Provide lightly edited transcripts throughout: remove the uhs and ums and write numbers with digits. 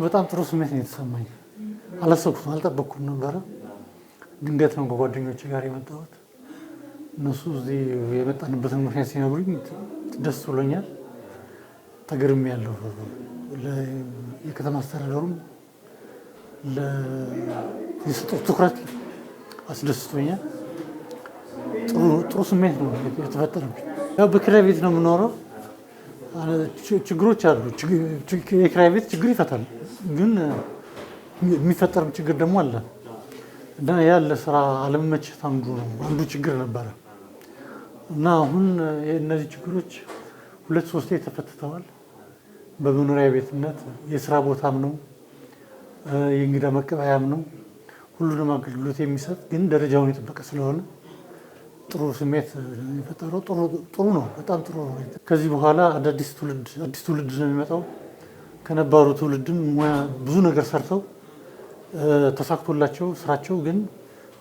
በጣም ጥሩ ስሜት ነው የተሰማኝ። አላሰብኩትም፣ አልጠበቅኩም ነበረ። ድንገት ነው ከጓደኞቼ ጋር የመጣሁት። እነሱ እዚህ የመጣንበትን ምክንያት ሲነግሩኝ ደስ ብሎኛል፣ ተገርሜያለሁ። የከተማ አስተዳደሩም ለሰጠው ትኩረት አስደስቶኛል። ጥሩ ስሜት ነው የተፈጠረብኝ። ያው በኪራይ ቤት ነው የምኖረው። ችግሮች አሉ። የኪራይ ቤት ችግር ይፈታል፣ ግን የሚፈጠርም ችግር ደግሞ አለ እና ያለ ስራ አለመመቸት አንዱ ችግር ነበረ እና አሁን እነዚህ ችግሮች 2-3 ተፈትተዋል። በመኖሪያ ቤትነት የስራ ቦታም ነው፣ የእንግዳ መቀበያም ነው። ሁሉንም አገልግሎት የሚሰጥ ግን ደረጃውን የጠበቀ ስለሆነ ጥሩ ስሜት የፈጠረው ጥሩ ነው፣ በጣም ጥሩ ነው። ከዚህ በኋላ አዲስ ትውልድ ነው የሚመጣው። ከነባሩ ትውልድም ብዙ ነገር ሰርተው ተሳክቶላቸው ስራቸው ግን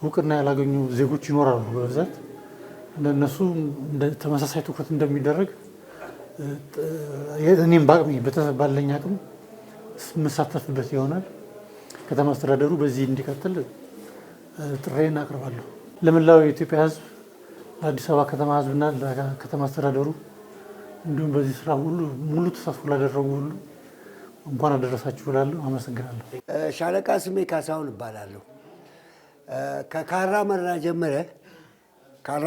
እውቅና ያላገኙ ዜጎች ይኖራሉ በብዛት። ለነሱ ተመሳሳይ ትኩረት እንደሚደረግ እኔም በአቅሜ ባለኝ አቅም የምሳተፍበት ይሆናል። ከተማ አስተዳደሩ በዚህ እንዲቀጥል ጥሬን አቅርባለሁ። ለመላው የኢትዮጵያ ሕዝብ፣ ለአዲስ አበባ ከተማ ሕዝብና ለከተማ አስተዳደሩ እንዲሁም በዚህ ስራ ሁሉ ሙሉ ተሳትፎ ላደረጉ ሁሉ እንኳን አደረሳችሁ እላለሁ። አመሰግናለሁ። ሻለቃ ስሜ ካሳሁን እባላለሁ። ከካራ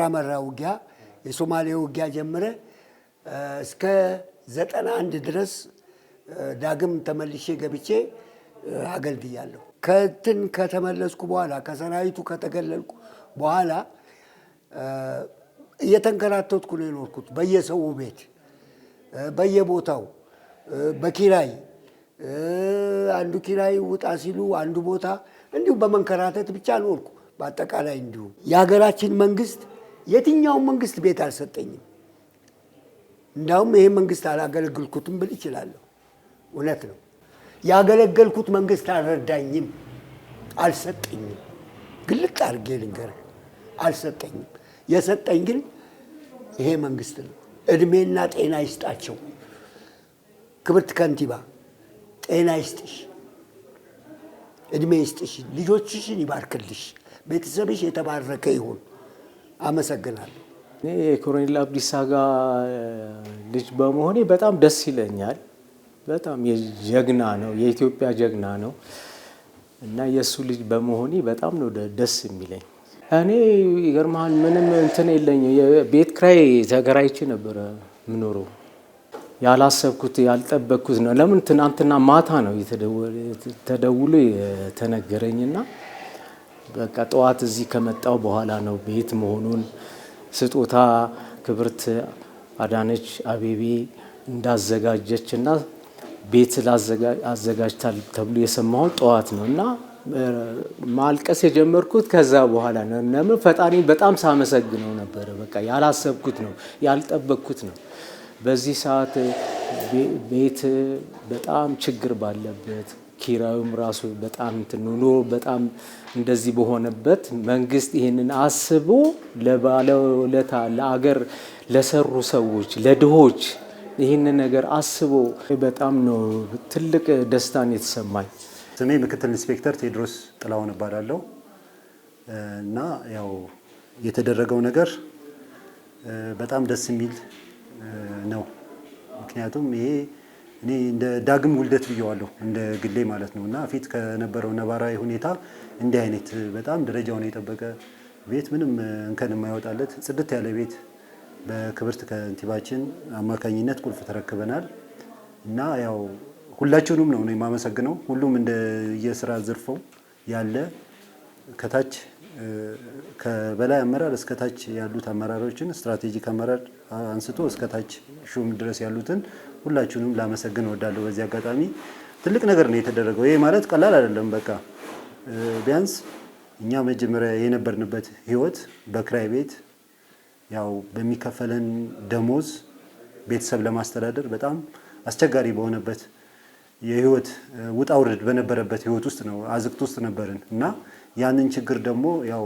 መራ ውጊያ የሶማሌ ውጊያ ጀምረ እስከ 91 ድረስ ዳግም ተመልሼ ገብቼ አገልግያለሁ። ከተመለስኩ በኋላ ከሰራዊቱ ከተገለልኩ በኋላ እየተንከራተትኩ ነው የኖርኩት። በየሰው ቤት በየቦታው በኪራይ አንዱ ኪራይ ውጣ ሲሉ አንዱ ቦታ እንዲሁ በመንከራተት ብቻ ኖርኩ። በአጠቃላይ እንዲሁ የሀገራችን መንግስት የትኛውን መንግስት ቤት አልሰጠኝም። እንዳውም ይሄ መንግስት አላገለግልኩትም ብል ይችላለሁ። እውነት ነው። ያገለገልኩት መንግስት አልረዳኝም፣ አልሰጠኝም። ግልጥ አድርጌ ልንገርህ፣ አልሰጠኝም። የሰጠኝ ግን ይሄ መንግስት ነው። እድሜና ጤና ይስጣቸው። ክብርት ከንቲባ ጤና ይስጥሽ፣ እድሜ ይስጥሽ፣ ልጆችሽን ይባርክልሽ፣ ቤተሰብሽ የተባረከ ይሁን። አመሰግናለሁ። እኔ የኮሎኔል አብዲሳ ጋር ልጅ በመሆኔ በጣም ደስ ይለኛል። በጣም የጀግና ነው፣ የኢትዮጵያ ጀግና ነው እና የእሱ ልጅ በመሆኔ በጣም ነው ደስ የሚለኝ። እኔ ይገርምሃል፣ ምንም እንትን የለኝም። የቤት ኪራይ ተከራይቼ ነበረ የምኖረው። ያላሰብኩት ያልጠበቅኩት ነው። ለምን ትናንትና ማታ ነው ተደውሎ የተነገረኝና በቃ ጠዋት እዚህ ከመጣው በኋላ ነው ቤት መሆኑን ስጦታ ክብርት አዳነች አቤቤ እንዳዘጋጀችና ቤት አዘጋጅታል ተብሎ የሰማሁት ጠዋት ነው እና ማልቀስ የጀመርኩት ከዛ በኋላ ነው። ለምን ፈጣሪን በጣም ሳመሰግነው ነበረ። በቃ ያላሰብኩት ነው፣ ያልጠበቅኩት ነው። በዚህ ሰዓት ቤት በጣም ችግር ባለበት ኪራዩም ራሱ በጣም ኑሮ በጣም እንደዚህ በሆነበት መንግስት ይሄንን አስቦ ለባለውለታ ለአገር ለሰሩ ሰዎች ለድሆች ይሄንን ነገር አስቦ በጣም ነው ትልቅ ደስታን የተሰማኝ። ስሜ ምክትል ኢንስፔክተር ቴዎድሮስ ጥላሁን እባላለሁ እና ያው የተደረገው ነገር በጣም ደስ የሚል ነው። ምክንያቱም ይሄ እኔ እንደ ዳግም ውልደት ብየዋለሁ እንደ ግሌ ማለት ነው እና ፊት ከነበረው ነባራዊ ሁኔታ እንዲህ አይነት በጣም ደረጃውን የጠበቀ ቤት ምንም እንከን የማይወጣለት ጽድት ያለ ቤት በክብርት ከንቲባችን አማካኝነት ቁልፍ ተረክበናል እና ያው ሁላችሁንም ነው የማመሰግነው። ሁሉም እንደ የስራ ዘርፈው ያለ ከታች ከበላይ አመራር እስከ ታች ያሉት አመራሮችን ስትራቴጂክ አመራር አንስቶ እስከ ታች ሹም ድረስ ያሉትን ሁላችሁንም ላመሰግን እወዳለሁ። በዚህ አጋጣሚ ትልቅ ነገር ነው የተደረገው። ይሄ ማለት ቀላል አይደለም። በቃ ቢያንስ እኛ መጀመሪያ የነበርንበት ህይወት በክራይ ቤት ያው በሚከፈለን ደሞዝ ቤተሰብ ለማስተዳደር በጣም አስቸጋሪ በሆነበት የህይወት ውጣ ውረድ በነበረበት ህይወት ውስጥ ነው አዝቅት ውስጥ ነበርን እና ያንን ችግር ደግሞ ያው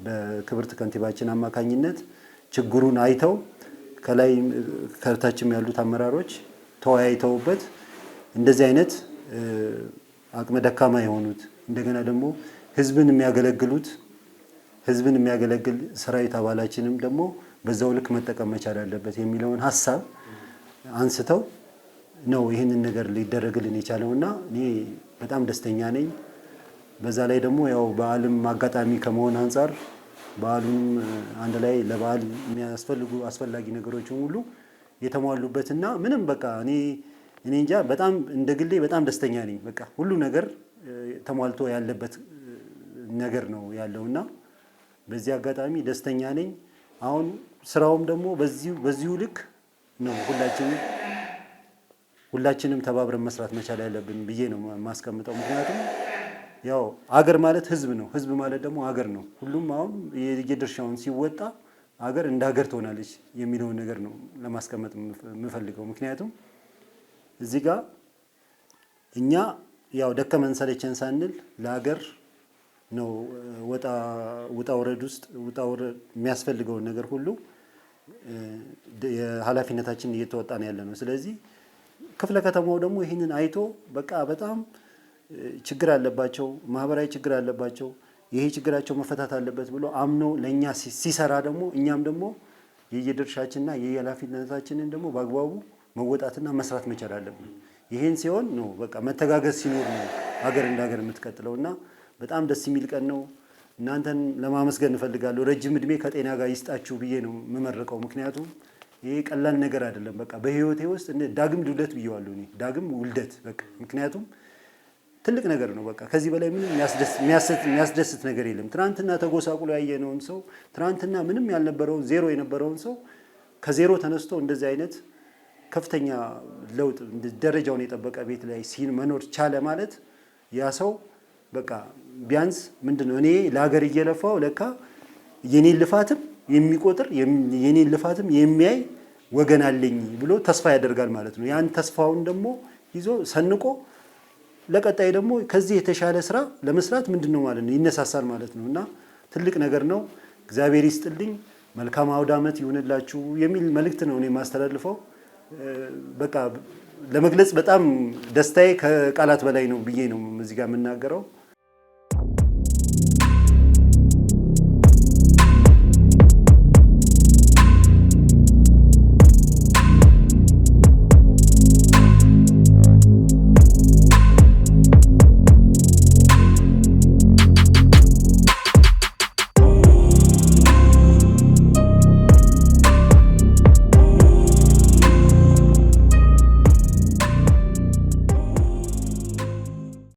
በክብርት ከንቲባችን አማካኝነት ችግሩን አይተው ከላይ ከታችም ያሉት አመራሮች ተወያይተውበት እንደዚህ አይነት አቅመ ደካማ የሆኑት እንደገና ደግሞ ህዝብን የሚያገለግል ሰራዊት አባላችንም ደግሞ በዛው ልክ መጠቀም መቻል አለበት የሚለውን ሀሳብ አንስተው ነው ይህንን ነገር ሊደረግልን የቻለውና እኔ በጣም ደስተኛ ነኝ። በዛ ላይ ደግሞ ያው በዓልም አጋጣሚ ከመሆን አንጻር በዓሉም አንድ ላይ ለበዓል የሚያስፈልጉ አስፈላጊ ነገሮችን ሁሉ የተሟሉበትና ምንም በቃ እኔ እንጃ በጣም እንደ ግሌ በጣም ደስተኛ ነኝ። በቃ ሁሉ ነገር ተሟልቶ ያለበት ነገር ነው ያለውና በዚህ አጋጣሚ ደስተኛ ነኝ። አሁን ስራውም ደግሞ በዚሁ ልክ ነው ሁላችንም ተባብረን መስራት መቻል ያለብን ብዬ ነው የማስቀምጠው። ምክንያቱም ያው አገር ማለት ህዝብ ነው፣ ህዝብ ማለት ደግሞ አገር ነው። ሁሉም አሁን የድርሻውን ሲወጣ አገር እንደ ሀገር ትሆናለች የሚለውን ነገር ነው ለማስቀመጥ የምፈልገው። ምክንያቱም እዚህ ጋር እኛ ያው ደከመን ሰለቸን ሳንል ለሀገር ነው ውጣ ውረድ የሚያስፈልገውን ነገር ሁሉ የኃላፊነታችንን እየተወጣን ያለ ነው። ስለዚህ ክፍለ ከተማው ደግሞ ይህንን አይቶ በቃ በጣም ችግር አለባቸው፣ ማህበራዊ ችግር አለባቸው፣ ይሄ ችግራቸው መፈታት አለበት ብሎ አምኖ ለእኛ ሲሰራ ደግሞ እኛም ደግሞ የየድርሻችንና የየኃላፊነታችንን ደግሞ በአግባቡ መወጣትና መስራት መቻል አለብን። ይሄን ሲሆን ነው በቃ መተጋገዝ ሲኖር ነው ሀገር እንደ ሀገር የምትቀጥለው እና በጣም ደስ የሚል ቀን ነው። እናንተን ለማመስገን እፈልጋለሁ። ረጅም እድሜ ከጤና ጋር ይስጣችሁ ብዬ ነው የምመርቀው። ምክንያቱም ይሄ ቀላል ነገር አይደለም። በቃ በህይወቴ ውስጥ ዳግም ልደት ብዬዋለሁ እኔ ዳግም ውልደት በቃ ምክንያቱም ትልቅ ነገር ነው። በቃ ከዚህ በላይ ምንም የሚያስደስት ነገር የለም። ትናንትና ተጎሳቁሎ ያየነውን ሰው ትናንትና ምንም ያልነበረውን ዜሮ የነበረውን ሰው ከዜሮ ተነስቶ እንደዚህ አይነት ከፍተኛ ለውጥ ደረጃውን የጠበቀ ቤት ላይ መኖር ቻለ ማለት ያ ሰው በቃ ቢያንስ ምንድነው እኔ ለሀገር እየለፋው ለካ የኔን ልፋትም የሚቆጥር የኔን ልፋትም የሚያይ ወገን አለኝ ብሎ ተስፋ ያደርጋል ማለት ነው። ያን ተስፋውን ደግሞ ይዞ ሰንቆ ለቀጣይ ደግሞ ከዚህ የተሻለ ስራ ለመስራት ምንድነው ማለት ነው ይነሳሳል ማለት ነው እና ትልቅ ነገር ነው። እግዚአብሔር ይስጥልኝ፣ መልካም አውደ ዓመት ይሁንላችሁ የሚል መልእክት ነው እኔ የማስተላልፈው። በቃ ለመግለጽ በጣም ደስታዬ ከቃላት በላይ ነው ብዬ ነው እዚህ ጋር የምናገረው።